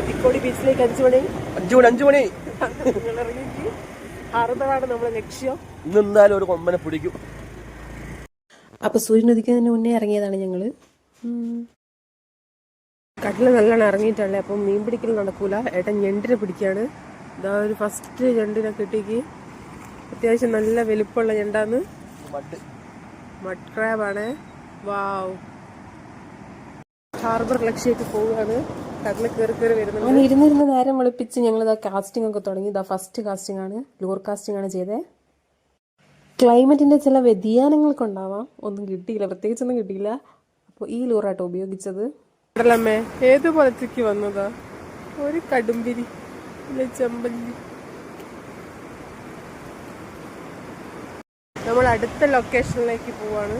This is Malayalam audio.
തിക്കോടി ബീച്ചിലേക്ക് 5 മണി. നിങ്ങൾ ഇറങ്ങി ഹാർബറാണ് നമ്മളെ ലക്ഷ്യം. ഇന്നെന്തായാലും ഒരു കൊമ്പനെ പിടിക്കും. അപ്പൊ സൂര്യൻ ഉദിക്കുന്നതിന് മുന്നേ ഇറങ്ങിയതാണ് ഞങ്ങള്. കടല് നല്ലോണം ഇറങ്ങിയിട്ടുള്ളേ. അപ്പം മീൻ പിടിക്കൽ നടക്കൂല. ഏട്ടൻ ഞണ്ടിനെ പിടിക്കാണ്. ഇതാ ഒരു ഫസ്റ്റ് ഞണ്ടിനെ കിട്ടിക്ക്. അത്യാവശ്യം നല്ല വലുപ്പമുള്ള ഞണ്ടാന്ന്. മഡ് ക്രാബാണ്. വാവ്. ഹാർബർ ലക്ഷ്യമായിട്ട് പോവുകയാണ്. കടലിൽ കയറി വരുന്നത്. അങ്ങനെ ഇരുന്നിരുന്ന് നേരം വെളുപ്പിച്ച് ഞങ്ങൾ ഇതാ കാസ്റ്റിംഗ് ഒക്കെ തുടങ്ങി. ഇതാ ഫസ്റ്റ് കാസ്റ്റിംഗ് ആണ്, ലൂർ കാസ്റ്റിംഗ് ആണ് ചെയ്തത്. ക്ലൈമറ്റിന്റെ ചില വ്യതിയാനങ്ങൾ കൊണ്ടാവാം ഒന്നും കിട്ടിയില്ല, പ്രത്യേകിച്ചൊന്നും കിട്ടിയില്ല. അപ്പോൾ ഈ ലൂറാട്ടോ ഉപയോഗിച്ചത്. കടലമ്മേ ഏത് പുറത്തേക്ക് വന്നതാ? ഒരു കടുമ്പിരി, ചെമ്പല്ലി. നമ്മൾ അടുത്ത ലൊക്കേഷനിലേക്ക് പോവാണ്.